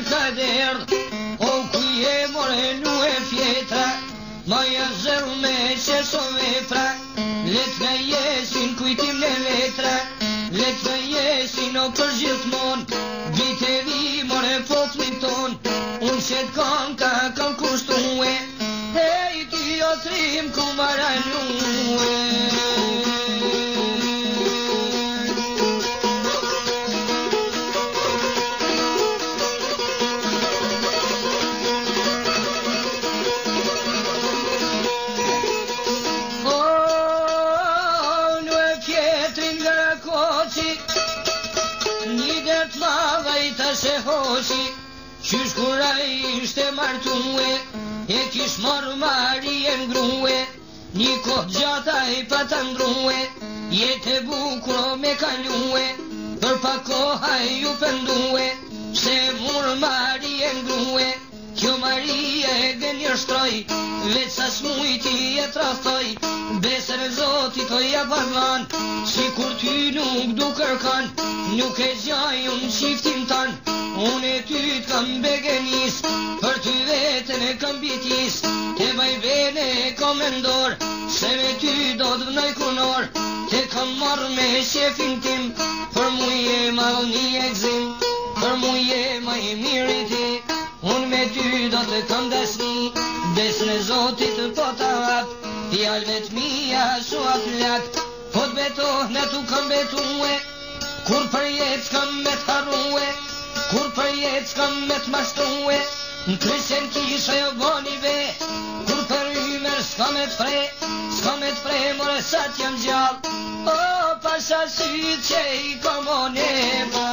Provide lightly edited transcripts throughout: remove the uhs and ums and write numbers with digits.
janë ka derdh, o ku je more nu e fjetra, ma ja zërë me që so vepra, let nga jesin kujtim në letra, let nga jesin o për gjithmon, vite vi more poplin ton, unë që t'kon ka kam kushtue, hej ty o trim ku maranue. Se hoqi, qysh kura ishte martue, e kish marrë marije ngrue, një kohë gjata i pata ndrue, jetë e bukro me kalue, për pa koha ju pëndue, se murë marije ngrue, kjo marije e gënjër shtroj, veç sa smujti e traftoj, besër e zotit o ja parlan, si kur ty nuk du kërkan, nuk e gjaj unë qiftin tan, unë e ty t'kam begenis, për ty vetën e kam bitis, te baj bene e kam endor, se me ty do t'vnoj kunor, te kam marrë me shefin tim, për muje ma një egzim, për muje ma i miri ti, unë me ty do të kam dasni, besën e zotit po ta hap, fjalëve t'mija shuat lak, po t'betoh në tu kam betue, kur për jetë s'kam me t'harrue, kur për jetë s'kam me t'mashtue, në krysën kisha jo boni ve, kur për ymer s'kam me t'fre, more sa t'jam gjallë, o pasha sytë që i komone ma.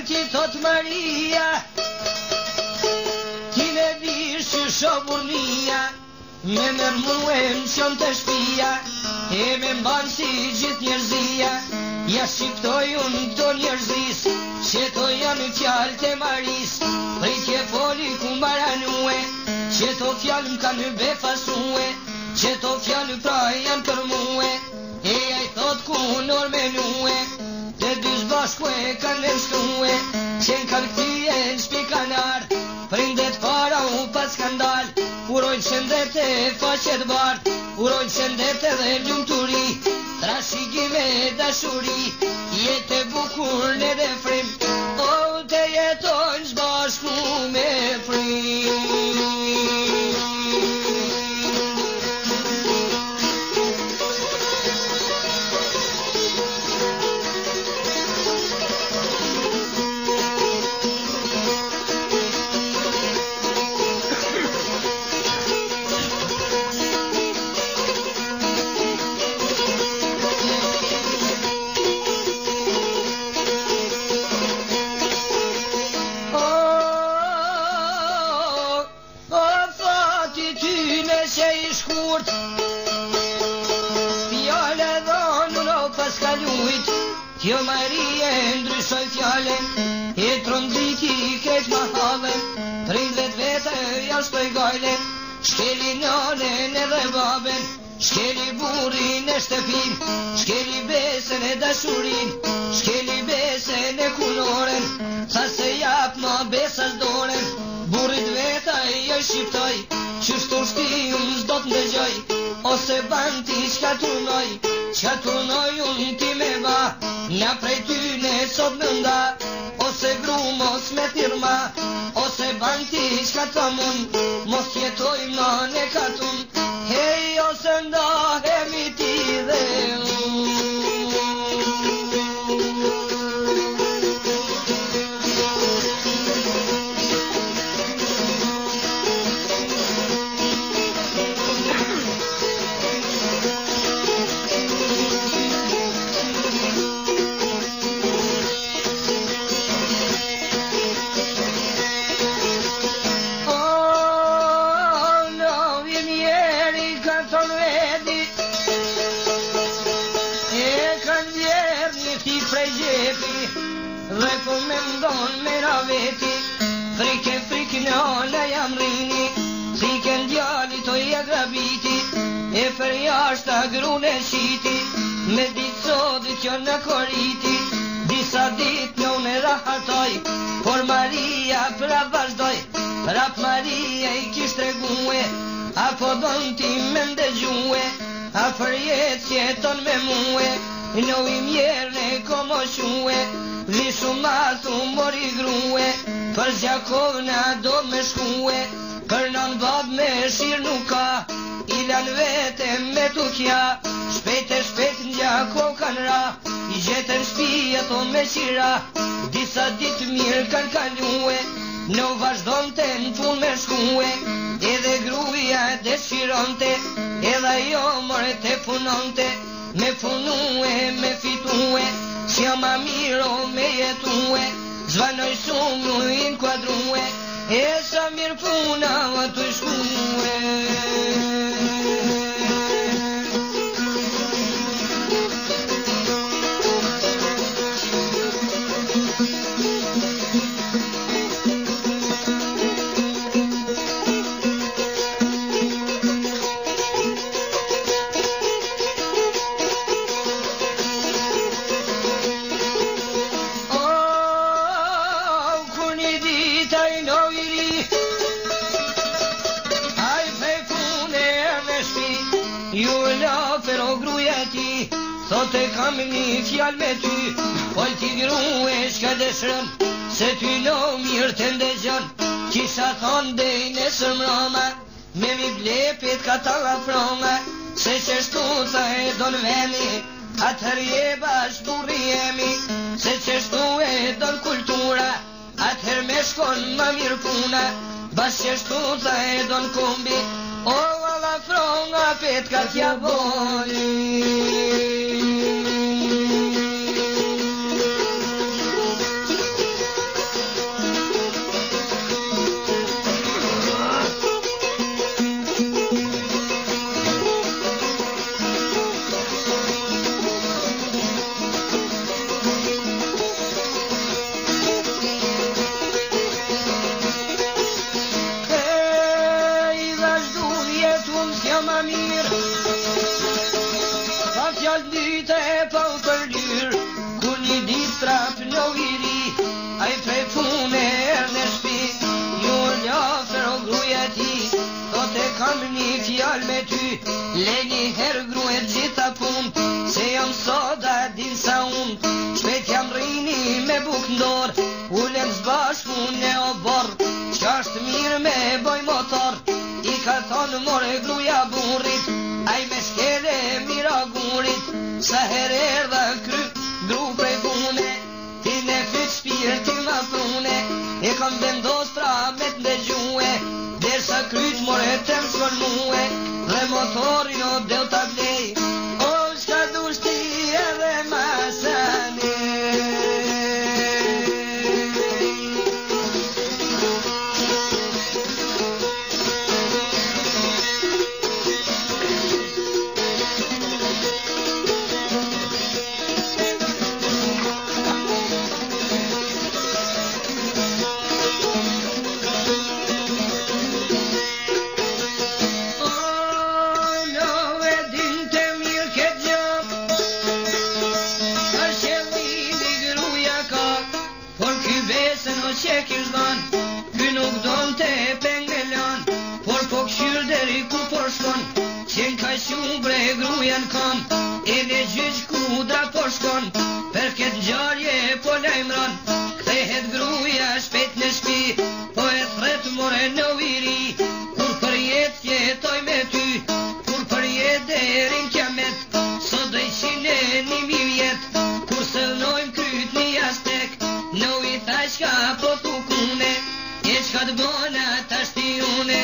Ti thot Maria, ti ne dish që shoburnia, me mërmuem qëm të shpia, e me mban si gjith njerëzia, ja shqiptoj unë këto njerëzis, që to janë fjallë të maris, pritje foli ku maranue, që to fjallë më kanë befasue, që to fjallë pra janë për muë, e ja i thot ku nor menue, te dy zbashku e kanë lështue, që n'kanë këtije në shpikanar, prindet para u pas skandal, urojnë shëndet e faqet bart, urojnë shëndet edhe ljumturi, trashigime dashuri, jetë e bukur në dhe frim, o te jetojnë zbashku me frim. Kjo Marie ndryshoj fjallën, e trondriti keq ma hallën, prindvet vete jashtoj gajlen, shkeli nënen edhe baben, shkeli burin e shtëpin, shkeli besen e dashurin, shkeli besen e kunoren, sa se jap ma besas doren, burit veta e jo shqiptoj, qështu shti unë s'do t'ndëgjoj, ose ban ti qka turnoj unë ti me ba, nga prej ty ne sot më nda, ose gru mos me firma, ose ban ti qka ta mund, mos jetoj ma ne katun, hej ose ndahemi ti dhe i prej gjepi, dhe po me ndon me raveti, frike në ala jam rini, si ken djali to i agrabiti, e për jashta grune shiti, me ditë sodit jo në koriti, disa dit në unë e rahatoj, por Maria pra vazhdoj, prap Maria i kisht regue, apo don ti me ndëgjue, a për jetë që jeton me muë, në i mjerë ne komo shue, vi shumatu mori grue, për Gjakovna do me shkue, për nën bab me shirë nuk ka, ilan vete me tukja, shpejt në Gjakov kanë ra, i gjetën shpia to me qira, disa dit mirë kanë kalue, në vazhdonte në pun me shkue, edhe gruja dëshironte, edhe jo more te punonte, me punue, me fitue, që jam a miro me jetue, zvanoj shumë në inkuadrue, e sa mirë puna të shkue. Thote kam një fjall me ty, pol t'i grue shka dëshrëm, se ty në mirë të ndëgjën, kisha thonë dhej në sërmroma, me mi blepit ka ta lafroma, se që shtu të e don veni, atër je bash burri jemi, se që shtu e don kultura, atër me shkon më mirë puna, bas që shtu të e don kumbi, o la fronga pet ka t'ja boli. Kam një fjall me ty, le një herë gruet gjitha pun, se jam soda din sa unë, shpet jam rini me buk ndor, ullem zbashku në obor, qashtë mirë me boj motor, i ka thonë more gruja burit, aj me shkele mira gurit, sa herer dhe kry gru prej pune, ti ne fyt shpirë ti ma prune, e kam vendos pra me t'ndëgjue, dersa kryt more të më shkon muë, dhe motorin o del t'a blej, o shka dush ti edhe masane. E në gjyq kudra po shkon, për këtë gjarje po lajmron, kthehet gruja shpet në shpi, po e thret more në viri, kur për jet jetoj me ty, kur për jet derin kiamet, sot do 101.000 jet, kur sëllnojmë kryt një astek, në i thash ka po thukune, e qka të bona ta shti une,